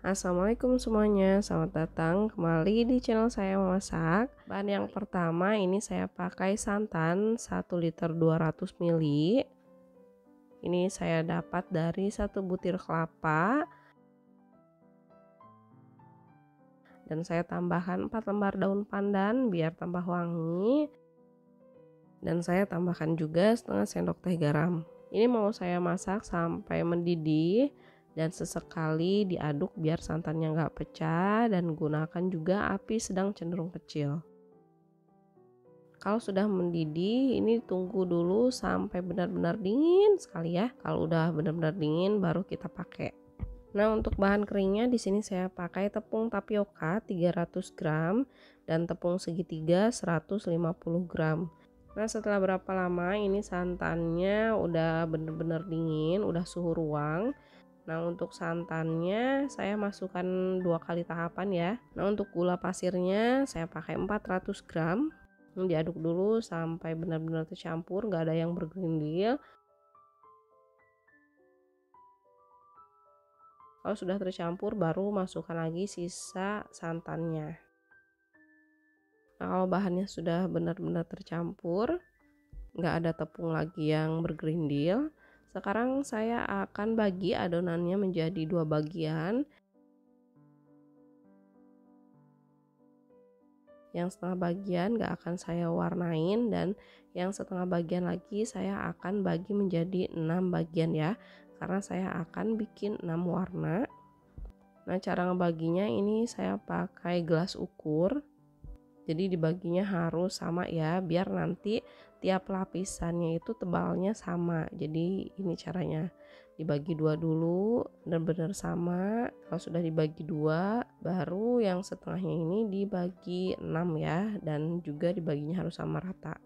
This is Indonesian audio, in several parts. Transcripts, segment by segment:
Assalamualaikum semuanya, selamat datang kembali di channel saya memasak. Bahan yang pertama ini saya pakai santan 1 liter 200 ml. Ini saya dapat dari 1 butir kelapa. Dan saya tambahkan 4 lembar daun pandan biar tambah wangi. Dan saya tambahkan juga setengah sendok teh garam. Ini mau saya masak sampai mendidih. Dan sesekali diaduk biar santannya nggak pecah, dan gunakan juga api sedang cenderung kecil. Kalau sudah mendidih, ini tunggu dulu sampai benar-benar dingin sekali ya. Kalau udah benar-benar dingin baru kita pakai. Nah, untuk bahan keringnya di sini saya pakai tepung tapioka 300 gram dan tepung segitiga 150 gram. Nah, setelah berapa lama ini santannya udah benar-benar dingin, udah suhu ruang. Nah, untuk santannya saya masukkan 2 kali tahapan ya. Nah, untuk gula pasirnya saya pakai 400 gram. Diaduk dulu sampai benar-benar tercampur, nggak ada yang bergerindil. Kalau sudah tercampur baru masukkan lagi sisa santannya. Nah, kalau bahannya sudah benar-benar tercampur, nggak ada tepung lagi yang bergerindil, sekarang saya akan bagi adonannya menjadi 2 bagian. Yang setengah bagian gak akan saya warnain, dan yang setengah bagian lagi saya akan bagi menjadi 6 bagian ya, karena saya akan bikin 6 warna. Nah, cara ngebaginya ini saya pakai gelas ukur, jadi dibaginya harus sama ya, biar nanti tiap lapisannya itu tebalnya sama. Jadi ini caranya, dibagi 2 dulu benar-benar sama. Kalau sudah dibagi 2, baru yang setengahnya ini dibagi 6 ya, dan juga dibaginya harus sama rata.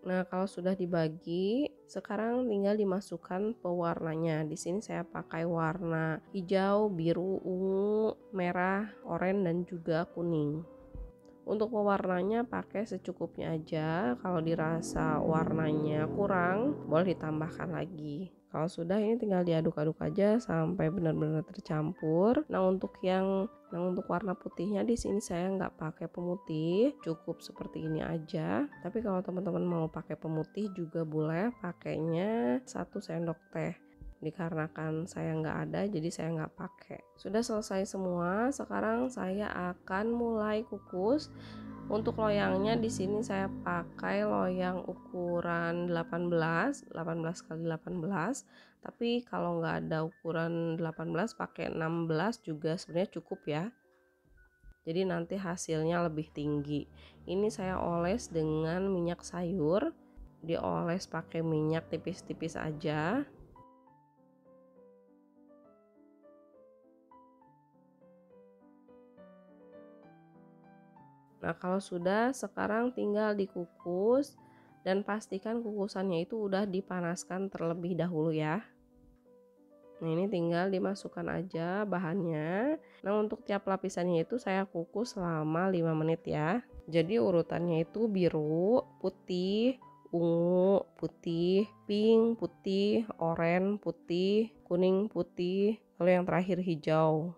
Nah, kalau sudah dibagi, sekarang tinggal dimasukkan pewarnanya. Di sini saya pakai warna hijau, biru, ungu, merah, oranye, dan juga kuning. Untuk pewarnanya pakai secukupnya aja. Kalau dirasa warnanya kurang, boleh ditambahkan lagi. Kalau sudah, ini tinggal diaduk-aduk aja sampai benar-benar tercampur. Nah, untuk warna putihnya di sini saya nggak pakai pemutih, cukup seperti ini aja. Tapi kalau teman-teman mau pakai pemutih juga boleh, pakainya 1 sendok teh. Dikarenakan saya nggak ada, jadi saya nggak pakai. Sudah selesai semua, sekarang saya akan mulai kukus. Untuk loyangnya di sini saya pakai loyang ukuran 18 kali 18. Tapi kalau nggak ada ukuran 18, pakai 16 juga sebenarnya cukup ya. Jadi nanti hasilnya lebih tinggi. Ini saya oles dengan minyak sayur. Dioles pakai minyak tipis-tipis aja. Nah, kalau sudah, sekarang tinggal dikukus, dan pastikan kukusannya itu udah dipanaskan terlebih dahulu ya. Nah, ini tinggal dimasukkan aja bahannya. Nah, untuk tiap lapisannya itu saya kukus selama 5 menit ya. Jadi urutannya itu biru, putih, ungu, putih, pink, putih, oranye, putih, kuning, putih, lalu yang terakhir hijau.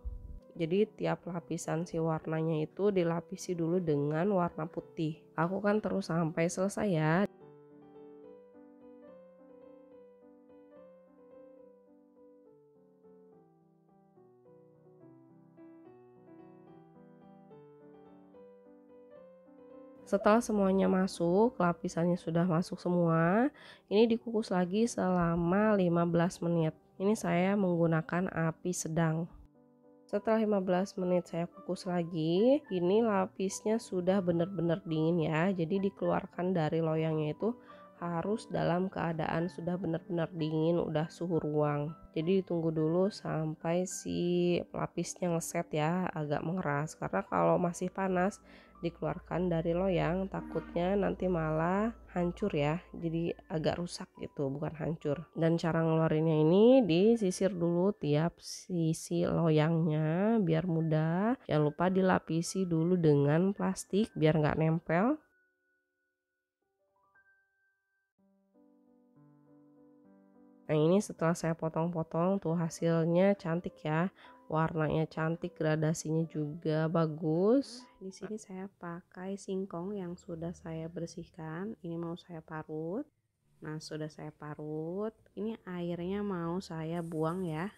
Jadi tiap lapisan si warnanya itu dilapisi dulu dengan warna putih. Lakukan terus sampai selesai ya. Setelah semuanya masuk, lapisannya sudah masuk semua, ini dikukus lagi selama 15 menit. Ini saya menggunakan api sedang. Setelah 15 menit saya kukus lagi, ini lapisnya sudah benar-benar dingin ya. Jadi dikeluarkan dari loyangnya itu harus dalam keadaan sudah benar-benar dingin, udah suhu ruang. Jadi ditunggu dulu sampai si pelapisnya ngeset ya, agak mengeras. Karena kalau masih panas dikeluarkan dari loyang takutnya nanti malah hancur ya, jadi agak rusak gitu, bukan hancur. Dan cara ngeluarinnya ini disisir dulu tiap sisi loyangnya biar mudah. Jangan lupa dilapisi dulu dengan plastik biar nggak nempel. Nah, ini setelah saya potong-potong tuh hasilnya cantik ya. Warnanya cantik, gradasinya juga bagus. Di sini saya pakai singkong yang sudah saya bersihkan. Ini mau saya parut. Nah, sudah saya parut. Ini airnya mau saya buang ya.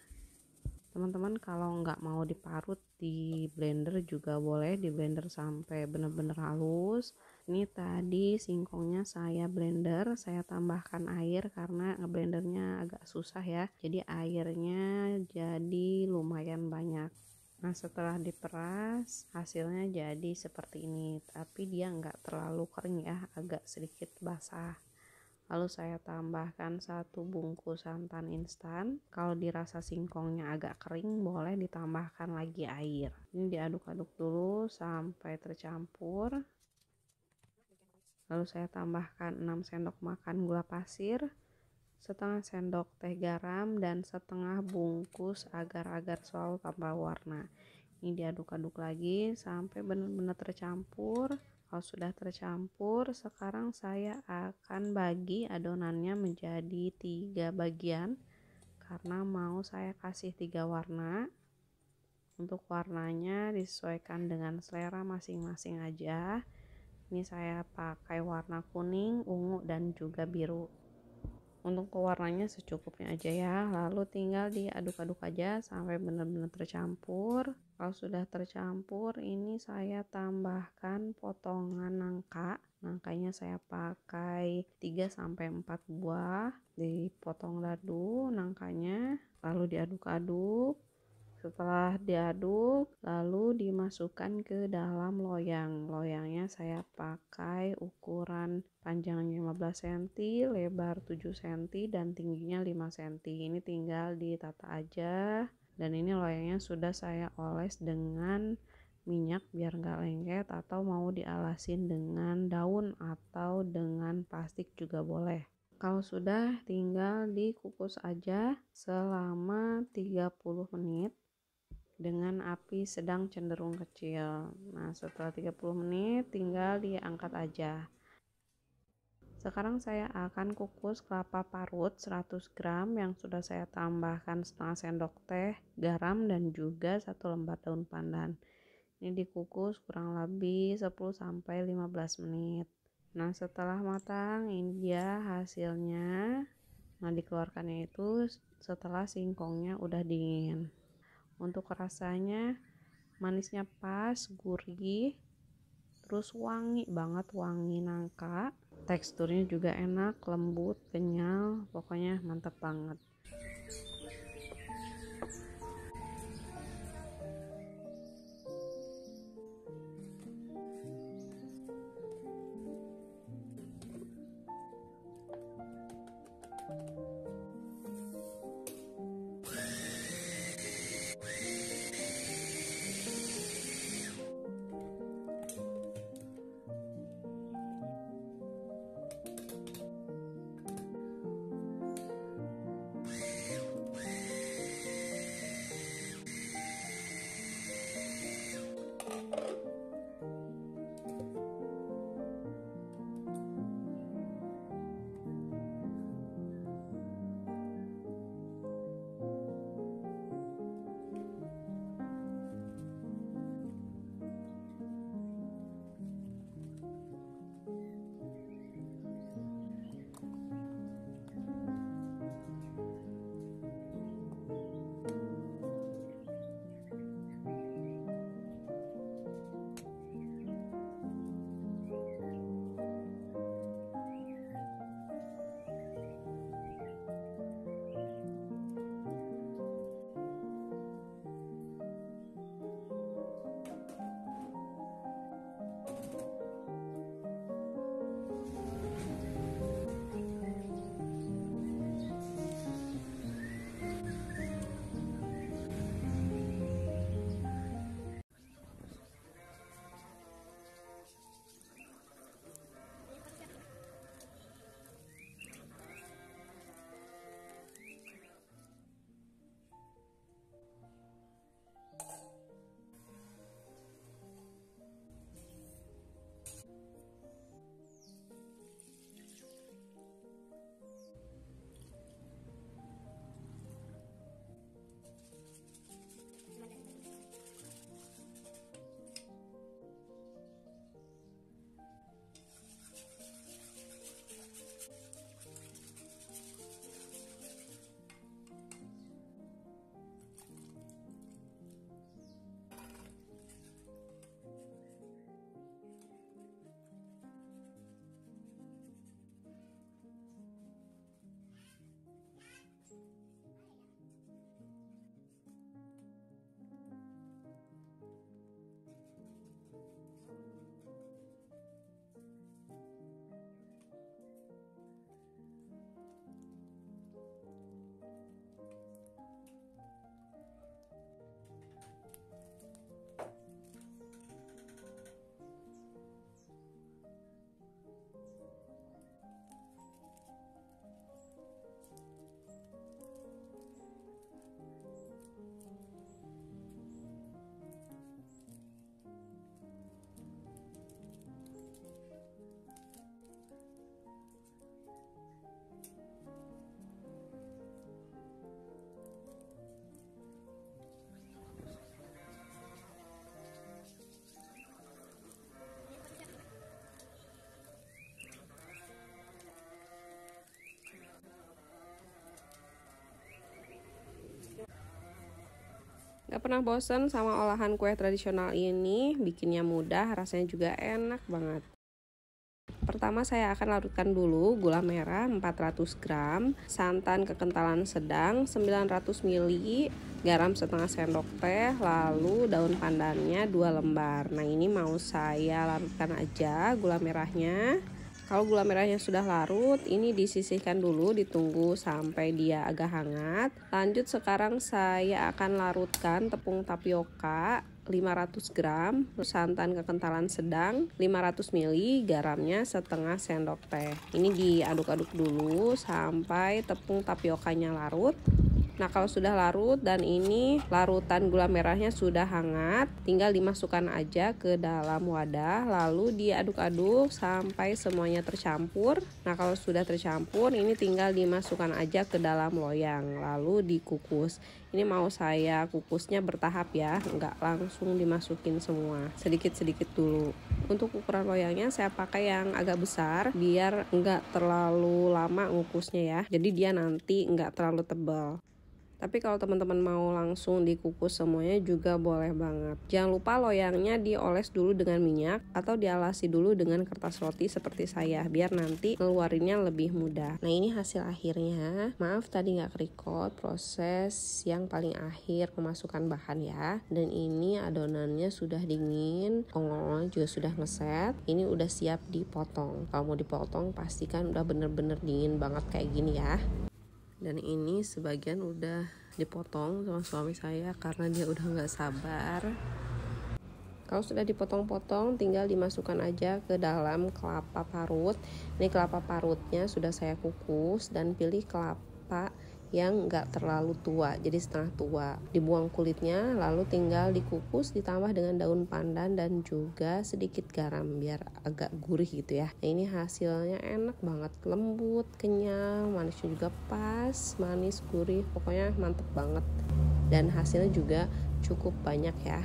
Teman-teman kalau nggak mau diparut di blender juga boleh, di blender sampai benar-benar halus. Ini tadi singkongnya saya blender, saya tambahkan air karena ngeblendernya agak susah ya, jadi airnya jadi lumayan banyak. Nah, setelah diperas hasilnya jadi seperti ini, tapi dia nggak terlalu kering ya, agak sedikit basah. Lalu saya tambahkan 1 bungkus santan instan. Kalau dirasa singkongnya agak kering boleh ditambahkan lagi air. Ini diaduk-aduk dulu sampai tercampur. Lalu saya tambahkan 6 sendok makan gula pasir, setengah sendok teh garam, dan setengah bungkus agar-agar selalu tambah warna. Ini diaduk-aduk lagi sampai benar-benar tercampur. Kalau sudah tercampur, sekarang saya akan bagi adonannya menjadi 3 bagian karena mau saya kasih 3 warna. Untuk warnanya disesuaikan dengan selera masing-masing aja. Ini saya pakai warna kuning, ungu, dan juga biru. Untuk pewarnanya secukupnya aja ya, lalu tinggal diaduk-aduk aja sampai benar-benar tercampur. Kalau sudah tercampur, ini saya tambahkan potongan nangka. Nangkanya saya pakai 3-4 buah, dipotong dadu nangkanya, lalu diaduk-aduk. Setelah diaduk, lalu dimasukkan ke dalam loyang. Loyangnya saya pakai ukuran panjangnya 15 cm, lebar 7 cm, dan tingginya 5 cm. Ini tinggal ditata aja. Dan ini loyangnya sudah saya oles dengan minyak biar nggak lengket, atau mau dialasin dengan daun atau dengan plastik juga boleh. Kalau sudah, tinggal dikukus aja selama 30 menit dengan api sedang cenderung kecil. Nah, setelah 30 menit tinggal diangkat aja. Sekarang saya akan kukus kelapa parut 100 gram yang sudah saya tambahkan setengah sendok teh garam dan juga 1 lembar daun pandan. Ini dikukus kurang lebih 10-15 menit. Nah, setelah matang ini dia hasilnya. Nah, dikeluarkannya itu setelah singkongnya udah dingin. Untuk rasanya manisnya pas, gurih, terus wangi banget, wangi nangka. Teksturnya juga enak, lembut, kenyal, pokoknya mantap banget. Gak pernah bosen sama olahan kue tradisional ini, bikinnya mudah, rasanya juga enak banget. Pertama saya akan larutkan dulu gula merah 400 gram, santan kekentalan sedang 900 ml, garam setengah sendok teh, lalu daun pandannya 2 lembar. Nah ini mau saya larutkan aja gula merahnya. Kalau gula merahnya sudah larut, ini disisihkan dulu, ditunggu sampai dia agak hangat. Lanjut sekarang saya akan larutkan tepung tapioka 500 gram, santan kekentalan sedang 500 ml, garamnya setengah sendok teh. Ini diaduk-aduk dulu sampai tepung tapiokanya larut. Nah kalau sudah larut dan ini larutan gula merahnya sudah hangat, tinggal dimasukkan aja ke dalam wadah, lalu diaduk-aduk sampai semuanya tercampur. Nah kalau sudah tercampur, ini tinggal dimasukkan aja ke dalam loyang, lalu dikukus. Ini mau saya kukusnya bertahap ya, nggak langsung dimasukin semua, sedikit-sedikit dulu. Untuk ukuran loyangnya saya pakai yang agak besar biar nggak terlalu lama ngukusnya ya, jadi dia nanti nggak terlalu tebal. Tapi kalau teman-teman mau langsung dikukus semuanya juga boleh banget. Jangan lupa loyangnya dioles dulu dengan minyak atau dialasi dulu dengan kertas roti seperti saya, biar nanti ngeluarinnya lebih mudah. Nah ini hasil akhirnya. Maaf tadi nggak record proses yang paling akhir memasukkan bahan ya. Dan ini adonannya sudah dingin, ongol juga sudah ngeset. Ini udah siap dipotong. Kalau mau dipotong pastikan udah bener-bener dingin banget kayak gini ya. Dan ini sebagian udah dipotong sama suami saya karena dia udah nggak sabar. Kalau sudah dipotong-potong, tinggal dimasukkan aja ke dalam kelapa parut. Ini kelapa parutnya sudah saya kukus, dan pilih kelapa yang nggak terlalu tua, jadi setengah tua. Dibuang kulitnya, lalu tinggal dikukus ditambah dengan daun pandan dan juga sedikit garam biar agak gurih gitu ya. Nah ini hasilnya enak banget, lembut, kenyal, manisnya juga pas, manis, gurih, pokoknya mantep banget. Dan hasilnya juga cukup banyak ya.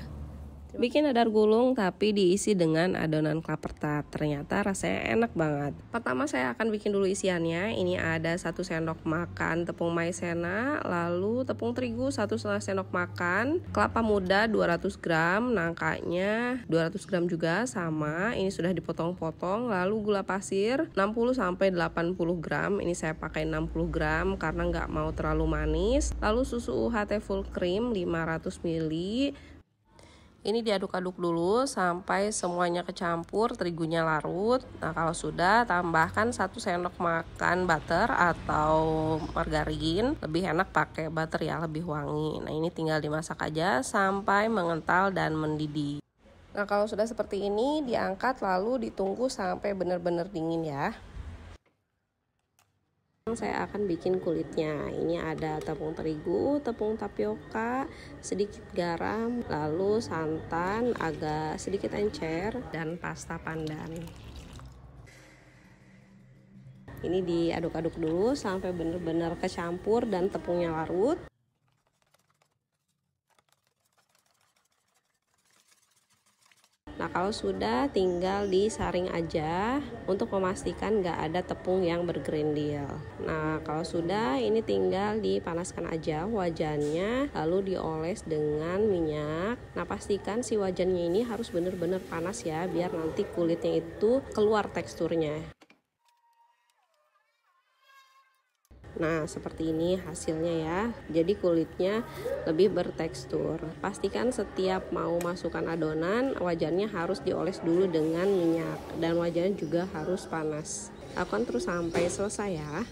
Bikin dadar gulung tapi diisi dengan adonan klapertat. Ternyata rasanya enak banget. Pertama saya akan bikin dulu isiannya. Ini ada 1 sendok makan tepung maizena, lalu tepung terigu 1,5 sendok makan, kelapa muda 200 gram, nangkanya 200 gram juga sama. Ini sudah dipotong-potong. Lalu gula pasir 60-80 gram. Ini saya pakai 60 gram karena nggak mau terlalu manis. Lalu susu UHT full cream 500 ml. Ini diaduk-aduk dulu sampai semuanya kecampur, terigunya larut. Nah kalau sudah, tambahkan 1 sendok makan butter atau margarin. Lebih enak pakai butter ya, lebih wangi. Nah ini tinggal dimasak aja sampai mengental dan mendidih. Nah kalau sudah seperti ini, diangkat lalu ditunggu sampai benar-benar dingin ya. Saya akan bikin kulitnya. Ini ada tepung terigu, tepung tapioka, sedikit garam, lalu santan, agak sedikit encer, dan pasta pandan. Ini diaduk-aduk dulu sampai benar-benar kecampur dan tepungnya larut. Nah kalau sudah, tinggal disaring aja untuk memastikan nggak ada tepung yang bergerindil. Nah kalau sudah, ini tinggal dipanaskan aja wajannya, lalu dioles dengan minyak. Nah pastikan si wajannya ini harus benar-benar panas ya, biar nanti kulitnya itu keluar teksturnya. Nah seperti ini hasilnya ya, jadi kulitnya lebih bertekstur. Pastikan setiap mau masukkan adonan, wajannya harus dioles dulu dengan minyak, dan wajannya juga harus panas. Lakukan terus sampai selesai ya.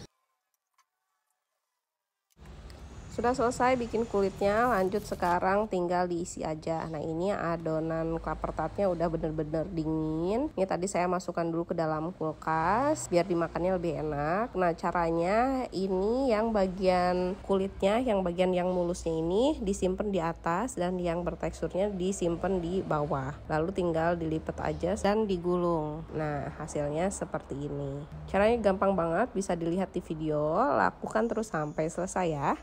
Sudah selesai bikin kulitnya, lanjut sekarang tinggal diisi aja. Nah ini adonan klapertatnya udah bener-bener dingin. Ini tadi saya masukkan dulu ke dalam kulkas biar dimakannya lebih enak. Nah caranya ini yang bagian kulitnya, yang bagian yang mulusnya ini disimpan di atas, dan yang berteksturnya disimpan di bawah. Lalu tinggal dilipat aja dan digulung. Nah hasilnya seperti ini. Caranya gampang banget, bisa dilihat di video. Lakukan terus sampai selesai ya.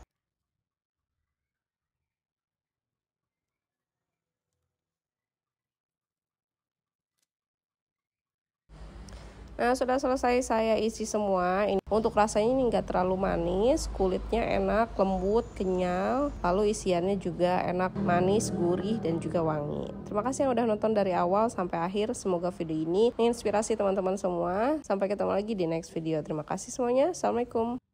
Nah, sudah selesai saya isi semua. Ini untuk rasanya ini enggak terlalu manis, kulitnya enak, lembut, kenyal, lalu isiannya juga enak, manis, gurih, dan juga wangi. Terima kasih yang udah nonton dari awal sampai akhir. Semoga video ini menginspirasi teman-teman semua. Sampai ketemu lagi di next video. Terima kasih semuanya. Assalamualaikum.